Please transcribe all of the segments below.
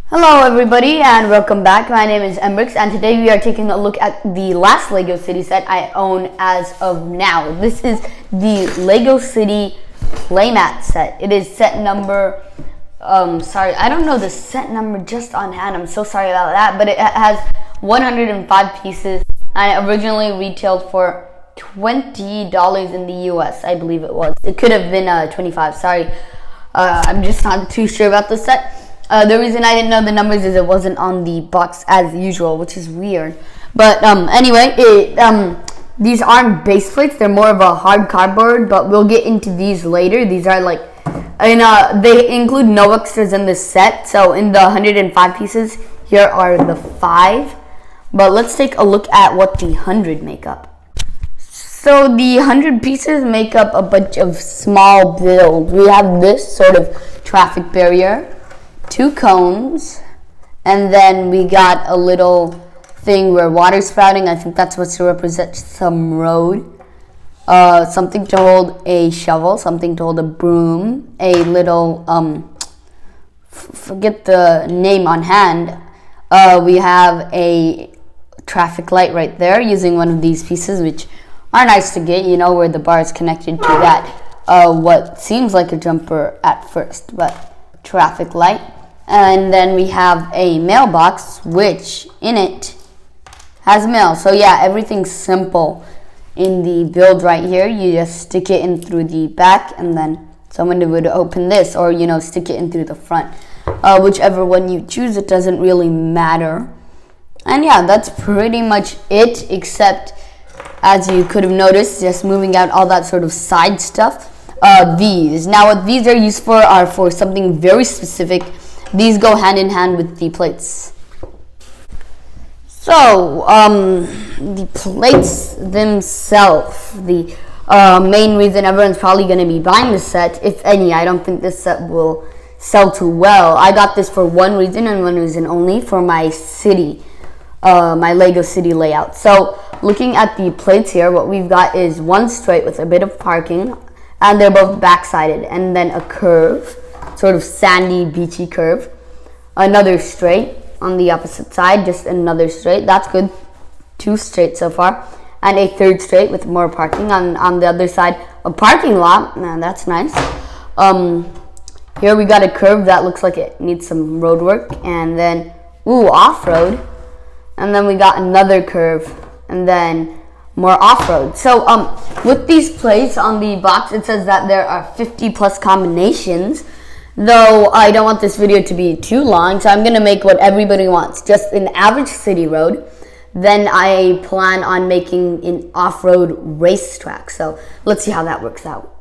Hello everybody and welcome back. My name is mbrickz and today we are taking a look at the last Lego City set I own as of now. This is the Lego City playmat set. It is set number, sorry, I don't know the set number just on hand. I'm so sorry about that, but it has 105 pieces and it originally retailed for $20 in the US, I believe it was. It could have been 25, sorry. I'm just not too sure about the set. The reason I didn't know the numbers is it wasn't on the box as usual, which is weird. But anyway, these aren't base plates. They're more of a hard cardboard, but we'll get into these later. These are like, they include no extras in this set. So in the 105 pieces, here are the 5. But let's take a look at what the 100 make up. So the 100 pieces make up a bunch of small builds. We have this sort of traffic barrier, 2 cones, and then we got a little thing where water's spouting. I think that's supposed to represent some road. Something to hold a shovel, something to hold a broom, a little, forget the name on hand. We have a traffic light right there using one of these pieces, which are nice to get, you know, where the bar is connected to that, what seems like a jumper at first, but traffic light. And then we have a mailbox, which in it has mail. So yeah, everything's simple in the build right here. You just stick it in through the back and then someone would open this, or, you know, stick it in through the front. Whichever one you choose, it doesn't really matter. And yeah, that's pretty much it, except, as you could have noticed, just moving out all that sort of side stuff. These. Now what these are used for are for something very specific. These go hand in hand with the plates. So, the plates themselves, the main reason everyone's probably going to be buying this set, if any. I don't think this set will sell too well. I got this for one reason and one reason only, for my city, my Lego City layout. So, looking at the plates here, what we've got is one straight with a bit of parking, and they're both back-sided, and then a curve, sort of sandy, beachy curve. Another straight on the opposite side, just another straight. That's good. 2 straight so far. And a third straight with more parking on the other side. A parking lot. Nah, that's nice. Here we got a curve that looks like it needs some road work. And then, off-road. And then we got another curve. And then more off-road. So with these plates on the box, it says that there are 50 plus combinations. Though I don't want this video to be too long, so I'm going to make what everybody wants. Just an average city road. Then I plan on making an off-road racetrack. So let's see how that works out.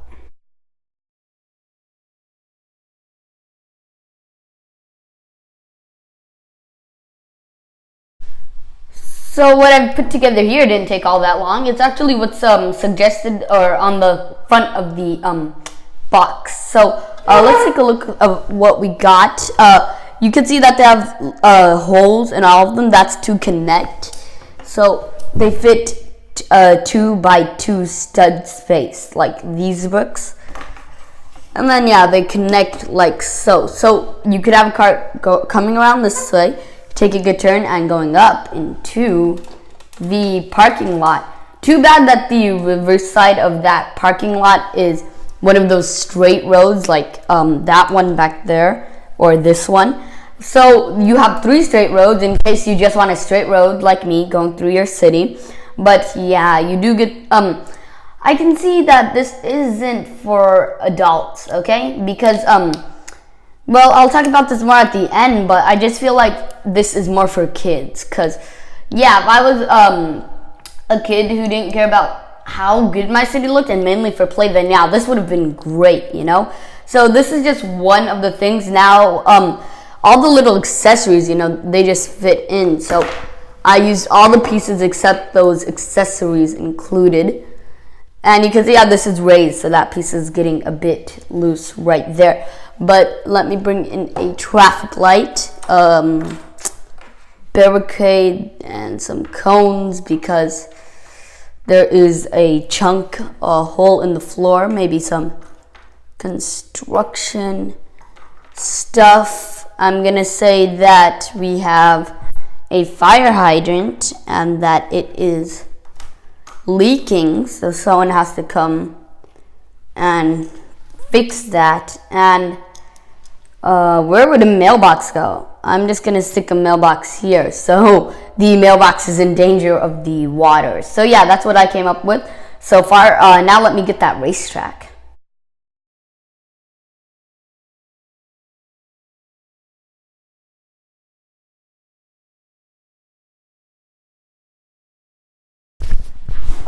So what I've put together here didn't take all that long. It's actually what's suggested or on the front of the box. So let's take a look at what we got. You can see that they have holes in all of them. That's to connect. So they fit 2 by 2 stud space, like these bricks. And then yeah, they connect like so. So you could have a car coming around this way, taking a turn and going up into the parking lot. Too bad that the reverse side of that parking lot is one of those straight roads, like that one back there, or this one. So you have 3 straight roads in case you just want a straight road like me going through your city. But yeah, you do get I can see that this isn't for adults, okay? Because well, I'll talk about this more at the end, but I just feel like this is more for kids. Cause yeah, if I was a kid who didn't care about how good my city looked and mainly for play, then yeah, this would have been great, you know? So this is just one of the things. Now, all the little accessories, you know, they just fit in. So I used all the pieces except those accessories included. And you can see how this is raised, so that piece is getting a bit loose right there. But let me bring in a traffic light, barricade, and some cones, because there is a chunk, a hole in the floor, maybe some construction stuff. I'm gonna say that we have a fire hydrant and that it is leaking, so someone has to come and fix that. And where would a mailbox go? I'm just gonna stick a mailbox here, so the mailbox is in danger of the water. So yeah, that's what I came up with so far. Now let me get that racetrack.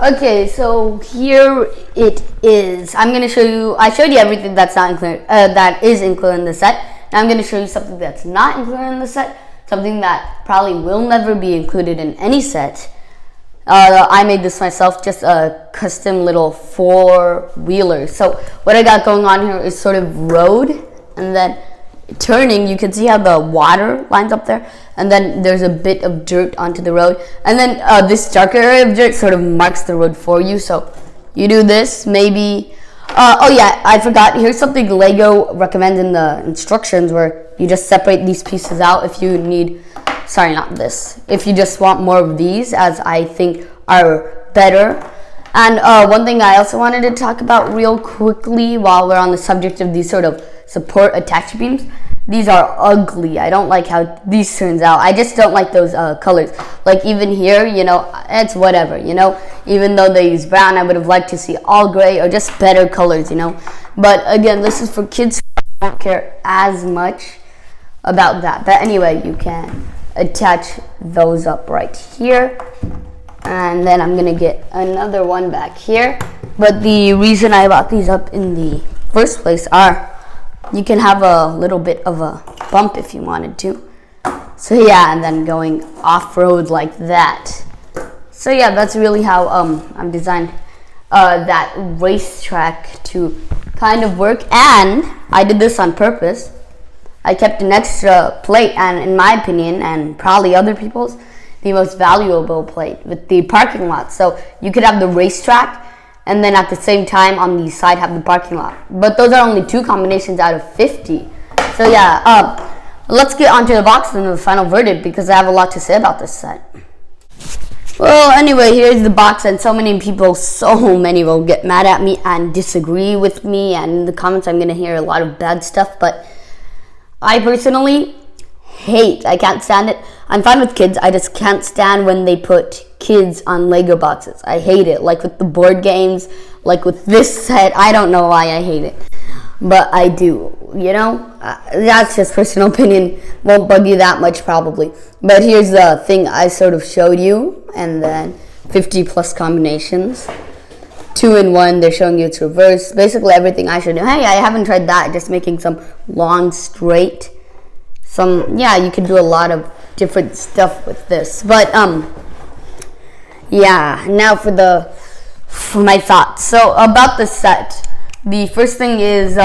Okay, so here it is. I'm gonna show you. I showed you everything that's not included, that is included in the set. Now I'm gonna show you something that's not included in the set, something that probably will never be included in any set. I made this myself, just a custom little four-wheeler. So what I got going on here is sort of road, and then turning, you can see how the water lines up there, and then there's a bit of dirt onto the road, and then this darker area of dirt sort of marks the road for you. So you do this, maybe oh yeah, I forgot, here's something Lego recommends in the instructions, where you just separate these pieces out if you need, sorry, not this, if you just want more of these, as I think are better. And one thing I also wanted to talk about real quickly while we're on the subject of these sort of support attach beams. These are ugly. I don't like how these turns out. I just don't like those colors. Like even here, you know, it's whatever, you know. Even though they use brown, I would have liked to see all gray or just better colors, you know. But again, this is for kids who don't care as much about that. But anyway, you can attach those up right here. And then I'm gonna get another one back here. But the reason I bought these up in the first place are you can have a little bit of a bump if you wanted to. So yeah, and then going off-road like that. So yeah, that's really how I'm designed that racetrack to kind of work. And I did this on purpose. I kept an extra plate, and in my opinion, and probably other people's, the most valuable plate with the parking lot. So you could have the racetrack, and then at the same time on the side have the parking lot. But those are only 2 combinations out of 50. So yeah, let's get onto the box and the final verdict, because I have a lot to say about this set. Well, anyway, here's the box, and so many will get mad at me and disagree with me, and in the comments I'm gonna hear a lot of bad stuff, but I personally I can't stand it. I'm fine with kids, I just can't stand when they put kids on Lego boxes. I hate it, like with the board games, like with this set. I don't know why I hate it, but I do, you know. That's just personal opinion, won't bug you that much probably. But here's the thing I sort of showed you, and then 50 plus combinations, 2 in 1. They're showing you it's reversed, basically everything I showed you. Hey, I haven't tried that, just making some long straight, yeah, you can do a lot of different stuff with this. But yeah, now for my thoughts. So about the set, the first thing is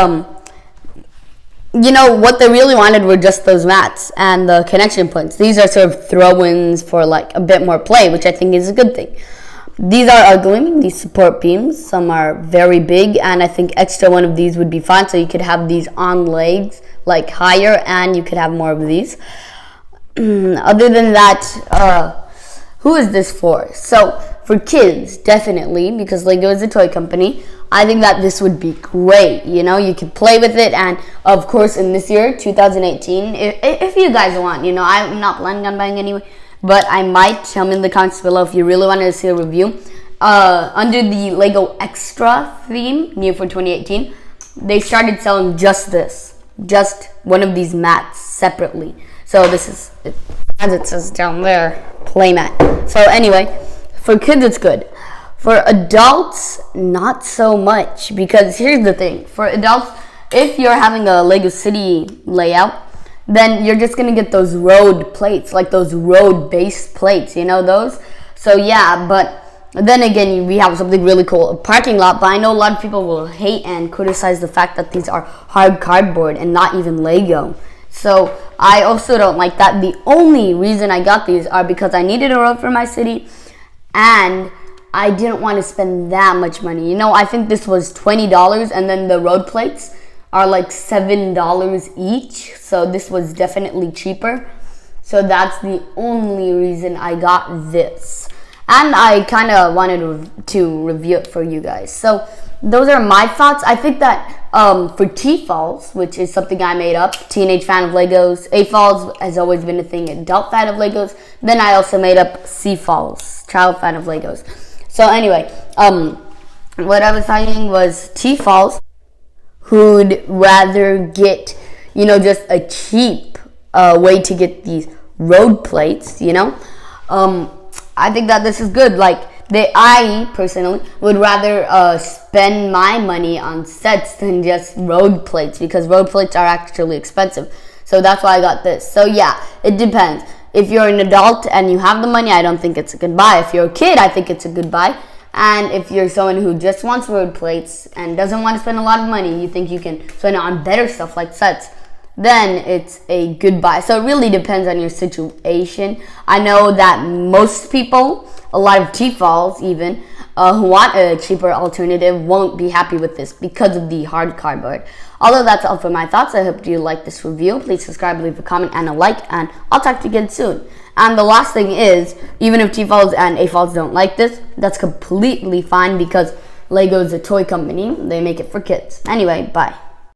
you know, what they really wanted were just those mats and the connection points. These are sort of throw-ins for like a bit more play, which I think is a good thing. These are ugly, these support beams. Some are very big, and I think extra one of these would be fine, so you could have these on legs like higher, and you could have more of these. Other than that, who is this for? So for kids, definitely, because Lego is a toy company. I think that this would be great. You know, you could play with it, and of course in this year, 2018, if you guys want, you know, I'm not planning on buying anyway, but I might. Tell me in the comments below if you really wanted to see a review. Under the Lego Extra theme, new for 2018, they started selling just this, just one of these mats separately. So this is, as it says down there, play mat. So anyway, for kids it's good. For adults, not so much, because here's the thing. For adults, if you're having a Lego City layout, then you're just gonna get those road plates, like those road base plates, you know those? So yeah, but then again, we have something really cool, a parking lot, but I know a lot of people will hate and criticize the fact that these are hard cardboard and not even Lego. So I also don't like that. The only reason I got these are because I needed a road for my city, and I didn't want to spend that much money. You know, I think this was $20, and then the road plates are like $7 each. So this was definitely cheaper. So that's the only reason I got this. And I kind of wanted to review it for you guys. So those are my thoughts. I think that for T-Falls, which is something I made up, teenage fan of Legos. A-Falls has always been a thing, adult fan of Legos. Then I also made up C-Falls, child fan of Legos. So anyway, what I was saying was T-Falls who'd rather get, just a cheap way to get these road plates, I think that this is good. Like, I personally would rather spend my money on sets than just road plates, because road plates are actually expensive. So that's why I got this. So yeah, it depends. If you're an adult and you have the money, I don't think it's a good buy. If you're a kid, I think it's a good buy. And if you're someone who just wants road plates and doesn't want to spend a lot of money, you think you can spend it on better stuff like sets, then it's a good buy. So it really depends on your situation. I know that most people, a lot of T-Falls even, who want a cheaper alternative won't be happy with this because of the hard cardboard. Although that's all for my thoughts. I hope you like this review. Please subscribe, leave a comment, and a like, and I'll talk to you again soon. And the last thing is, even if T-Falls and A-Falls don't like this, that's completely fine, because Lego is a toy company. They make it for kids. Anyway, bye.